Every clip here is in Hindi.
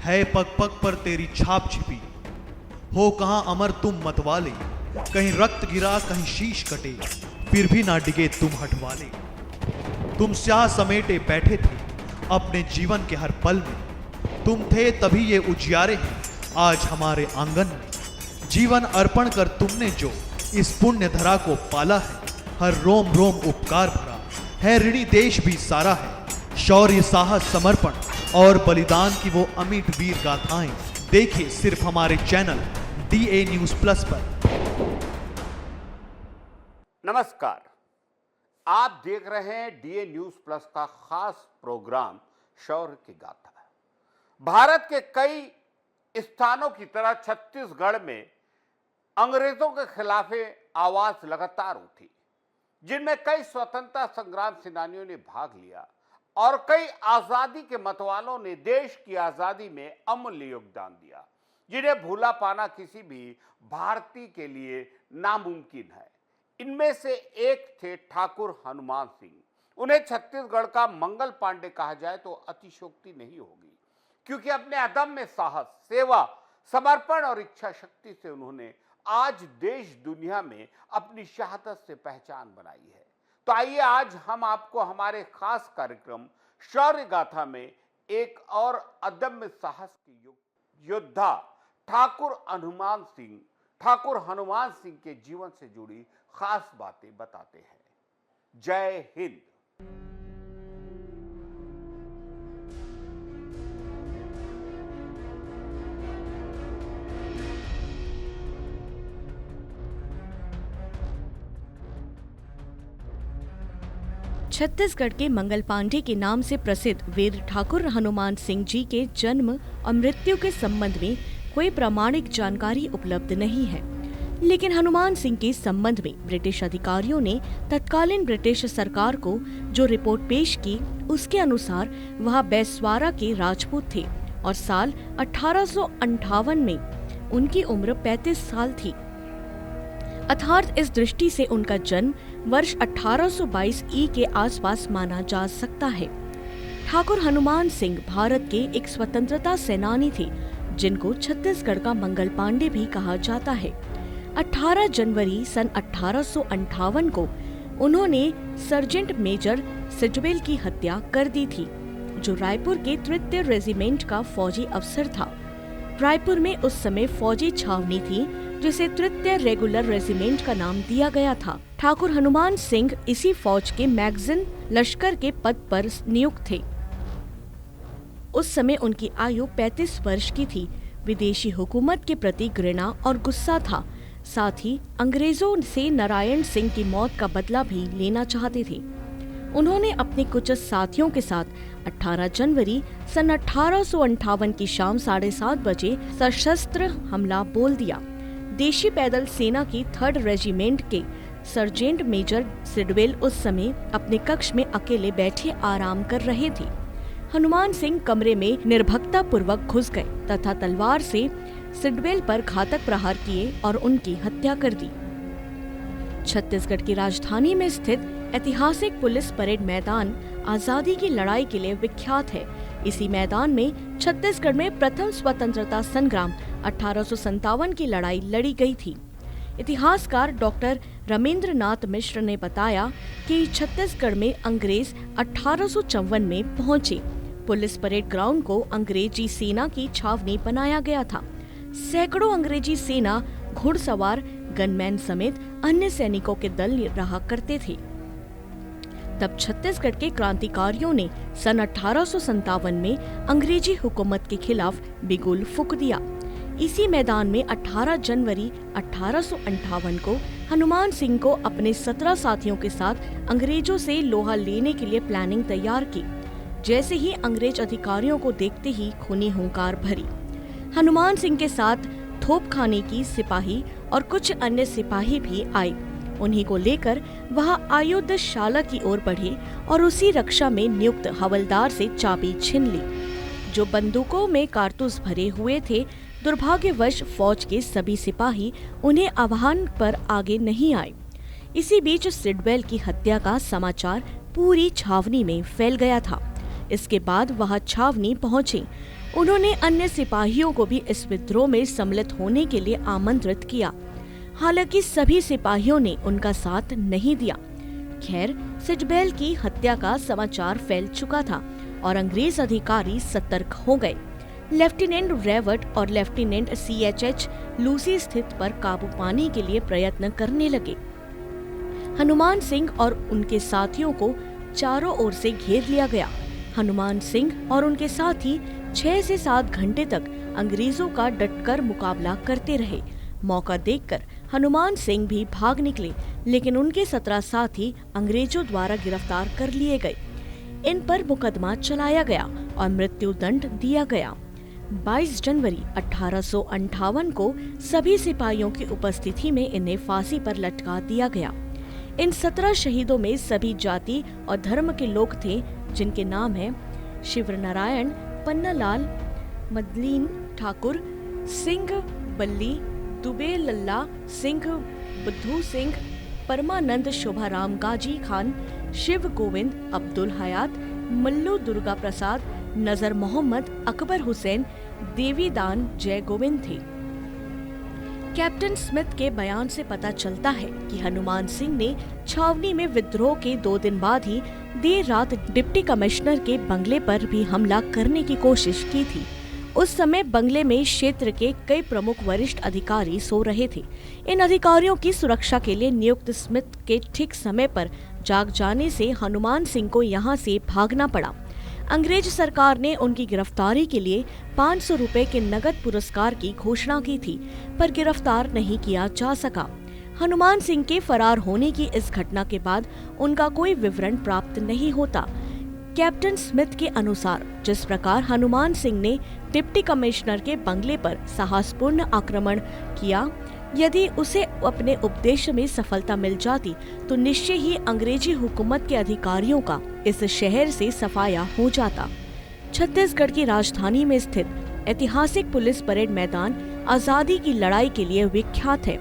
है पग पग पर तेरी छाप छिपी, हो कहां अमर तुम मतवाले, कहीं रक्त गिरा कहीं शीश कटे, फिर भी ना डिगे तुम हटवाले। तुम स्याह समेटे बैठे थे अपने जीवन के हर पल में, तुम थे तभी ये उजियारे हैं आज हमारे आंगन में। जीवन अर्पण कर तुमने जो इस पुण्य धरा को पाला है, हर रोम रोम उपकार भरा है, ऋणी देश भी सारा है। शौर्य साहस समर्पण और बलिदान की वो अमिट वीर गाथाएं देखिए सिर्फ हमारे चैनल DA न्यूज प्लस पर। नमस्कार, आप देख रहे हैं DA न्यूज प्लस का खास प्रोग्राम शौर्य की गाथा। भारत के कई स्थानों की तरह छत्तीसगढ़ में अंग्रेजों के खिलाफ आवाज लगातार उठी, जिनमें कई स्वतंत्रता संग्राम सेनानियों ने भाग लिया और कई आजादी के मतवालों ने देश की आजादी में अमूल्य योगदान दिया, जिन्हें भूला पाना किसी भी भारतीय के लिए नामुमकिन है। इनमें से एक थे ठाकुर हनुमान सिंह। उन्हें छत्तीसगढ़ का मंगल पांडे कहा जाए तो अतिशयोक्ति नहीं होगी, क्योंकि अपने अदम्य साहस, सेवा, समर्पण और इच्छा शक्ति से उन्होंने आज देश दुनिया में अपनी शहादत से पहचान बनाई है। तो आइए आज हम आपको हमारे खास कार्यक्रम शौर्य गाथा में एक और अदम्य साहस के योद्धा ठाकुर हनुमान सिंह के जीवन से जुड़ी खास बातें बताते हैं। जय हिंद। छत्तीसगढ़ के मंगल पांडे के नाम से प्रसिद्ध वीर ठाकुर हनुमान सिंह जी के जन्म और मृत्यु के संबंध में कोई प्रामाणिक जानकारी उपलब्ध नहीं है, लेकिन हनुमान सिंह के संबंध में ब्रिटिश अधिकारियों ने तत्कालीन ब्रिटिश सरकार को जो रिपोर्ट पेश की, उसके अनुसार वह बैसवारा के राजपूत थे और साल 1858 में उनकी उम्र 35 साल थी। अर्थात इस दृष्टि से उनका जन्म वर्ष 1822 ई के आसपास माना जा सकता है। ठाकुर हनुमान सिंह भारत के एक स्वतंत्रता सेनानी थे, जिनको छत्तीसगढ़ का मंगल पांडे भी कहा जाता है। 18 जनवरी सन 1858 को उन्होंने सर्जेंट मेजर सिडवेल की हत्या कर दी थी, जो रायपुर के तृतीय रेजिमेंट का फौजी अफसर था। रायपुर में उस समय फौजी छावनी थी, जिसे तृतीय रेगुलर रेजिमेंट का नाम दिया गया था। ठाकुर हनुमान सिंह इसी फौज के मैगजीन लश्कर के पद पर नियुक्त थे। उस समय उनकी आयु 35 वर्ष की थी। विदेशी हुकूमत के प्रति घृणा और गुस्सा था, साथ ही अंग्रेजों से नारायण सिंह की मौत का बदला भी लेना चाहते थे। उन्होंने अपने कुछ साथियों के साथ 18 जनवरी सन 1858 की शाम 7:30 बजे सशस्त्र हमला बोल दिया। देशी पैदल सेना की 3rd रेजिमेंट के सर्जेंट मेजर सिडवेल उस समय अपने कक्ष में अकेले बैठे आराम कर रहे थे। हनुमान सिंह कमरे में निर्भीकता पूर्वक घुस गए तथा तलवार से सिडवेल पर घातक प्रहार किए और उनकी हत्या कर दी। छत्तीसगढ़ की राजधानी में स्थित ऐतिहासिक पुलिस परेड मैदान आजादी की लड़ाई के लिए विख्यात है। इसी मैदान में छत्तीसगढ़ में प्रथम स्वतंत्रता संग्राम 1857 की लड़ाई लड़ी गई थी। इतिहासकार डॉक्टर रमेंद्र नाथ मिश्र ने बताया कि छत्तीसगढ़ में अंग्रेज 1854 में पहुंचे। पुलिस परेड ग्राउंड को अंग्रेजी सेना की छावनी बनाया गया था। सैकड़ों अंग्रेजी सेना, घुड़सवार, गनमैन समेत अन्य सैनिकों के दल रहा करते थे। तब छत्तीसगढ़ के क्रांतिकारियों ने सन 1857 में अंग्रेजी हुकूमत के खिलाफ बिगुल फूंक दिया। इसी मैदान में 18 जनवरी 1858 को हनुमान सिंह को अपने 17 साथियों के साथ अंग्रेजों से लोहा लेने के लिए प्लानिंग तैयार की। जैसे ही अंग्रेज अधिकारियों को देखते ही खूनी हुंकार भरी। हनुमान सिंह के साथ तोपखाने की सिपाही और कुछ अन्य सिपाही भी आए। उन्हीं को लेकर वह आयुधशाला की ओर बढ़े और उसी रक्षा में नियुक्त हवलदार से चाबी छीन ली, जो बंदूकों में कारतूस भरे हुए थे। दुर्भाग्यवश फौज के सभी सिपाही उन्हें आह्वान पर आगे नहीं आए। इसी बीच सिडवेल की हत्या का समाचार पूरी छावनी में फैल गया था। इसके बाद वह छावनी पहुंचे। उन्होंने अन्य सिपाहियों को भी इस विद्रोह में सम्मिलित होने के लिए आमंत्रित किया। हालांकि सभी सिपाहियों ने उनका साथ नहीं दिया। खैर, सिटबेल की हत्या का समाचार फैल चुका था और अंग्रेज अधिकारी सतर्क हो गए। लेफ्टिनेंट रेवट और लेफ्टिनेंट CHH लूसी स्थित पर काबू पाने के लिए प्रयत्न करने लगे। हनुमान सिंह और उनके साथियों को चारों ओर से घेर लिया गया। हनुमान सिंह और उनके साथी 6 से 7 घंटे तक अंग्रेजों का डटकर मुकाबला करते रहे। मौका देखकर हनुमान सिंह भी भाग निकले, लेकिन उनके 17 साथी अंग्रेजों द्वारा गिरफ्तार कर लिए गए। इन पर मुकदमा चलाया गया और मृत्यु दंड दिया गया। 22 जनवरी 1858 को सभी सिपाहियों की उपस्थिति में इन्हें फांसी पर लटका दिया गया। इन 17 शहीदों में सभी जाति और धर्म के लोग थे, जिनके नाम हैं शिवनारायण, पन्नालाल, मदलीन ठाकुर, सिंह बल्ली, दुबे लल्ला सिंह, बुद्धू सिंह, परमानंद, शोभाराम, गाजी खान, शिव गोविंद, अब्दुल हयात, मल्लू दुर्गा प्रसाद, नजर मोहम्मद, अकबर हुसैन, देवीदान, जय गोविंद थे। कैप्टन स्मिथ के बयान से पता चलता है कि हनुमान सिंह ने छावनी में विद्रोह के 2 दिन बाद ही देर रात डिप्टी कमिश्नर के बंगले पर भी हमला करने की कोशिश की थी। उस समय बंगले में क्षेत्र के कई प्रमुख वरिष्ठ अधिकारी सो रहे थे। इन अधिकारियों की सुरक्षा के लिए नियुक्त स्मिथ के ठीक समय पर जाग जाने से हनुमान सिंह को यहाँ से भागना पड़ा। अंग्रेज सरकार ने उनकी गिरफ्तारी के लिए 500 रुपए के नगद पुरस्कार की घोषणा की थी, पर गिरफ्तार नहीं किया जा सका। हनुमान सिंह के फरार होने की इस घटना के बाद उनका कोई विवरण प्राप्त नहीं होता। कैप्टन स्मिथ के अनुसार जिस प्रकार हनुमान सिंह ने डिप्टी कमिश्नर के बंगले पर साहसपूर्ण आक्रमण किया, यदि उसे अपने उद्देश्य में सफलता मिल जाती तो निश्चय ही अंग्रेजी हुकूमत के अधिकारियों का इस शहर से सफाया हो जाता। छत्तीसगढ़ की राजधानी में स्थित ऐतिहासिक पुलिस परेड मैदान आजादी की लड़ाई के लिए विख्यात है।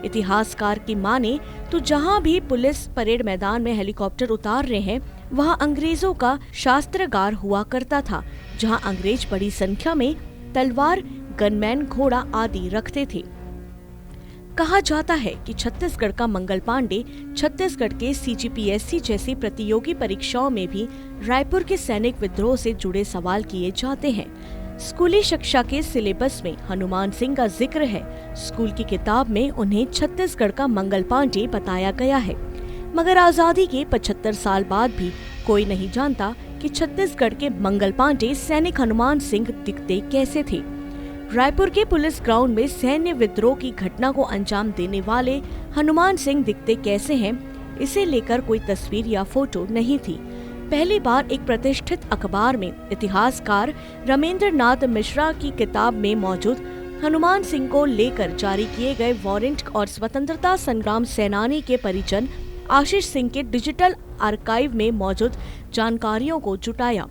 इतिहासकार की माने तो जहां भी पुलिस परेड मैदान में हेलीकॉप्टर उतार रहे हैं, वहां अंग्रेजों का शास्त्रागार हुआ करता था, जहां अंग्रेज बड़ी संख्या में तलवार, गनमैन, घोड़ा आदि रखते थे। कहा जाता है कि छत्तीसगढ़ का मंगल पांडे छत्तीसगढ़ के CGPSC जैसी प्रतियोगी परीक्षाओं में भी रायपुर के सैनिक विद्रोह से जुड़े सवाल किए जाते हैं। स्कूली शिक्षा के सिलेबस में हनुमान सिंह का जिक्र है। स्कूल की किताब में उन्हें छत्तीसगढ़ का मंगल पांडे बताया गया है, मगर आजादी के 75 साल बाद भी कोई नहीं जानता कि छत्तीसगढ़ के मंगल पांडे सैनिक हनुमान सिंह दिखते कैसे थे। रायपुर के पुलिस ग्राउंड में सैन्य विद्रोह की घटना को अंजाम देने वाले हनुमान सिंह दिखते कैसे हैं, इसे लेकर कोई तस्वीर या फोटो नहीं थी। पहली बार एक प्रतिष्ठित अखबार में इतिहासकार रमेंद्र नाथ मिश्रा की किताब में मौजूद हनुमान सिंह को लेकर जारी किए गए वारंट और स्वतंत्रता संग्राम सेनानी के परिजन आशीष सिंह के डिजिटल आर्काइव में मौजूद जानकारियों को जुटाया।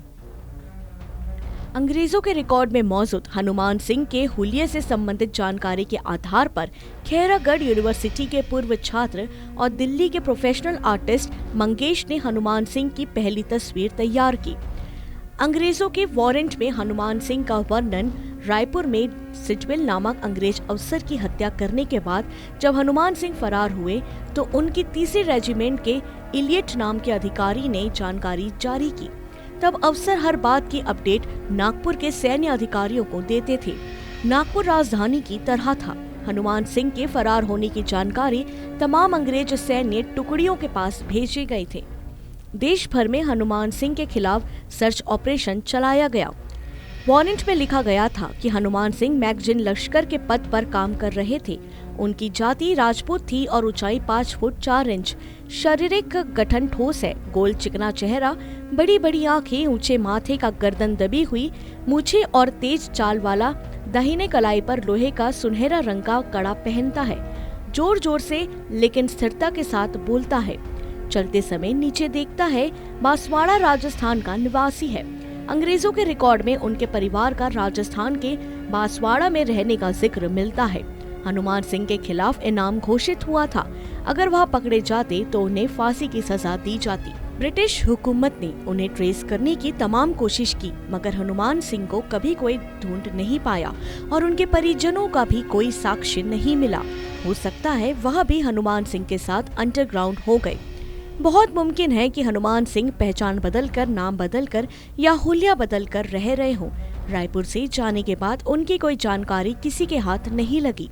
अंग्रेजों के रिकॉर्ड में मौजूद हनुमान सिंह के हुलिये से संबंधित जानकारी के आधार पर खैरागढ़ यूनिवर्सिटी के पूर्व छात्र और दिल्ली के प्रोफेशनल आर्टिस्ट मंगेश ने हनुमान सिंह की पहली तस्वीर तैयार की। अंग्रेजों के वारंट में हनुमान सिंह का वर्णन रायपुर में सिटबेल नामक अंग्रेज अफसर की हत्या करने के बाद जब हनुमान सिंह फरार हुए तो उनकी 3रे रेजिमेंट के इलियट नाम के अधिकारी ने जानकारी जारी की। तब अफसर हर बात की अपडेट नागपुर के सैन्य अधिकारियों को देते थे। नागपुर राजधानी की तरह था। हनुमान सिंह के फरार होने की जानकारी तमाम अंग्रेज सैन्य टुकड़ियों के पास भेजे गए थे। देश भर में हनुमान सिंह के खिलाफ सर्च ऑपरेशन चलाया गया। वारंट में लिखा गया था कि हनुमान सिंह मैगजीन लश्कर के पद पर काम कर रहे थे। उनकी जाति राजपूत थी और ऊंचाई 5 फुट 4 इंच। शारीरिक गठन ठोस है, गोल चिकना चेहरा, बड़ी बड़ी आंखें, ऊंचे माथे का गर्दन दबी हुई, मूछे और तेज चाल वाला, दाहिने कलाई पर लोहे का सुनहरा रंग का कड़ा पहनता है। जोर जोर से लेकिन स्थिरता के साथ बोलता है। चलते समय नीचे देखता है। बांसवाड़ा राजस्थान का निवासी है। अंग्रेजों के रिकॉर्ड में उनके परिवार का राजस्थान के बांसवाड़ा में रहने का जिक्र मिलता है। हनुमान सिंह के खिलाफ इनाम घोषित हुआ था। अगर वह पकड़े जाते तो उन्हें फांसी की सजा दी जाती। ब्रिटिश हुकूमत ने उन्हें ट्रेस करने की तमाम कोशिश की, मगर हनुमान सिंह को कभी कोई ढूंढ नहीं पाया और उनके परिजनों का भी कोई साक्ष्य नहीं मिला। हो सकता है वह भी हनुमान सिंह के साथ अंडरग्राउंड हो गए। बहुत मुमकिन है कि हनुमान सिंह पहचान बदलकर, नाम बदलकर या हुलिया बदलकर रह रहे हों। रायपुर से जाने के बाद उनकी कोई जानकारी किसी के हाथ नहीं लगी।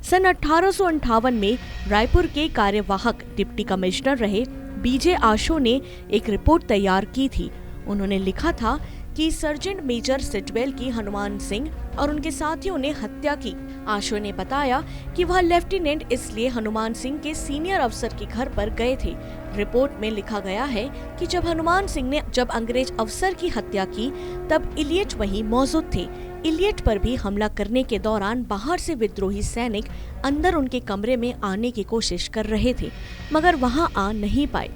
सन 1858 में रायपुर के कार्यवाहक डिप्टी कमिश्नर रहे बीजे आशो ने एक रिपोर्ट तैयार की थी। उन्होंने लिखा था कि सर्जेंट मेजर सिटवेल की हनुमान सिंह और उनके साथियों ने हत्या की। आशो ने बताया कि वह लेफ्टिनेंट इसलिए हनुमान सिंह के सीनियर अफसर के घर पर गए थे। रिपोर्ट में लिखा गया है कि जब हनुमान सिंह ने अंग्रेज अफसर की हत्या की तब इलियट वहीं मौजूद थे। इलियट पर भी हमला करने के दौरान बाहर से विद्रोही सैनिक अंदर उनके कमरे में आने की कोशिश कर रहे थे, मगर वहां आ नहीं पाए।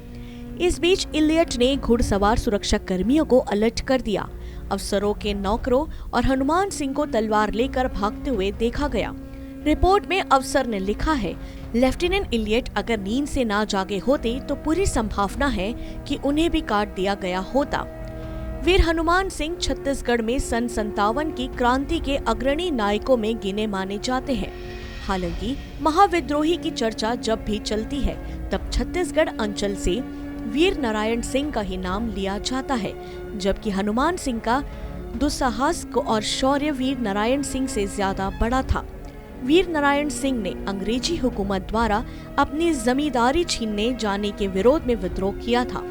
इस बीच इलियट ने घुड़सवार सुरक्षा कर्मियों को अलर्ट कर दिया। अफसरों के नौकरों और हनुमान सिंह को तलवार लेकर भागते हुए देखा गया। रिपोर्ट में अफसर ने लिखा है, लेफ्टिनेंट इलियट अगर नींद से ना जागे होते तो पूरी संभावना है कि उन्हें भी काट दिया गया होता। वीर हनुमान सिंह छत्तीसगढ़ में सन 57 की क्रांति के अग्रणी नायकों में गिने माने जाते हैं। हालांकि महाविद्रोही की चर्चा जब भी चलती है तब छत्तीसगढ़ अंचल से वीर नारायण सिंह का ही नाम लिया जाता है, जबकि हनुमान सिंह का दुस्साहस और शौर्य वीर नारायण सिंह से ज्यादा बड़ा था। वीर नारायण सिंह ने अंग्रेजी हुकूमत द्वारा अपनी जमींदारी छीनने जाने के विरोध में विद्रोह किया था,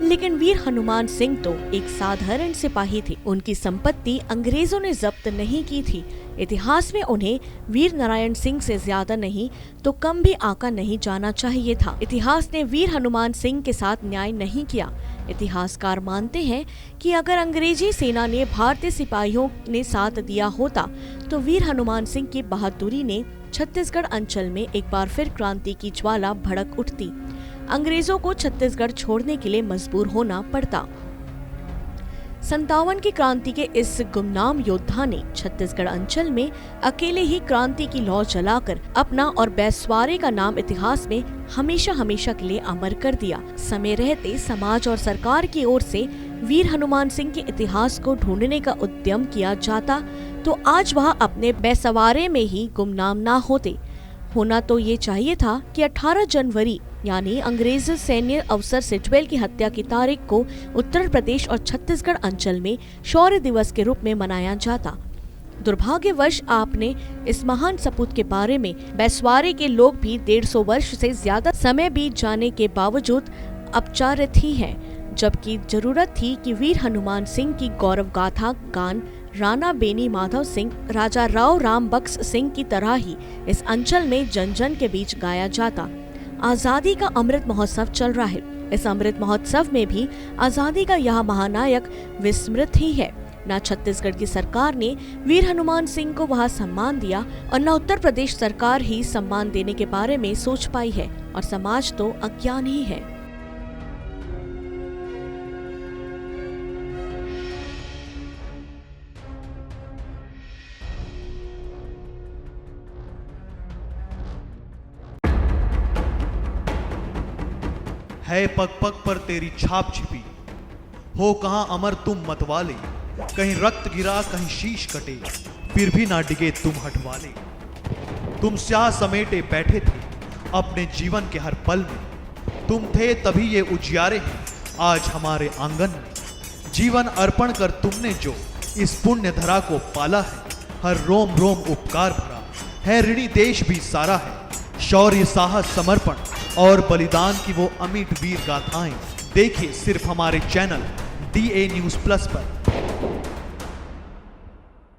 लेकिन वीर हनुमान सिंह तो एक साधारण सिपाही थे। उनकी संपत्ति अंग्रेजों ने जब्त नहीं की थी। इतिहास में उन्हें वीर नारायण सिंह से ज्यादा नहीं तो कम भी आका नहीं जाना चाहिए था। इतिहास ने वीर हनुमान सिंह के साथ न्याय नहीं किया। इतिहासकार मानते हैं कि अगर अंग्रेजी सेना ने भारतीय सिपाहियों ने साथ दिया होता तो वीर हनुमान सिंह की बहादुरी ने छत्तीसगढ़ अंचल में एक बार फिर क्रांति की ज्वाला भड़क उठती। अंग्रेजों को छत्तीसगढ़ छोड़ने के लिए मजबूर होना पड़ता। 57 की क्रांति के इस गुमनाम योद्धा ने छत्तीसगढ़ अंचल में अकेले ही क्रांति की लौ जलाकर अपना और बैसवारे का नाम इतिहास में हमेशा हमेशा के लिए अमर कर दिया। समय रहते समाज और सरकार की ओर से वीर हनुमान सिंह के इतिहास को ढूंढने का उद्यम किया जाता तो आज वह अपने बैसवारे में ही गुमनाम ना होते। होना तो ये चाहिए था कि 18 जनवरी यानी अंग्रेज सैन्य अफसर सिटवेल की हत्या की तारीख को उत्तर प्रदेश और छत्तीसगढ़ अंचल में शौर्य दिवस के रूप में मनाया जाता। दुर्भाग्यवश आपने इस महान सपूत के बारे में बैसवारे के लोग भी 150 वर्ष से ज्यादा समय बीत जाने के बावजूद अपचारित ही हैं, जबकि जरूरत थी कि वीर हनुमान सिंह की गौरव गाथा गान राणा बेनी माधव सिंह, राजा राव राम बख्श सिंह की तरह ही इस अंचल में जन जन के बीच गाया जाता। आजादी का अमृत महोत्सव चल रहा है। इस अमृत महोत्सव में भी आजादी का यह महानायक विस्मृत ही है। न छत्तीसगढ़ की सरकार ने वीर हनुमान सिंह को वह सम्मान दिया और न उत्तर प्रदेश सरकार ही सम्मान देने के बारे में सोच पाई है, और समाज तो अज्ञान ही है। है पग पग पर तेरी छाप छिपी, हो कहां अमर तुम मतवाले, कहीं रक्त गिरा कहीं शीश कटे, फिर भी ना डिगे तुम हटवाले। तुम स्याह समेटे बैठे थे अपने जीवन के हर पल में, तुम थे तभी ये उजियारे हैं आज हमारे आंगन में। जीवन अर्पण कर तुमने जो इस पुण्य धरा को पाला है, हर रोम रोम उपकार भरा है, ऋणी देश भी सारा है। शौर्य साहस समर्पण और बलिदान की वो अमिट वीर गाथाएं देखिए सिर्फ हमारे चैनल DA News Plus पर।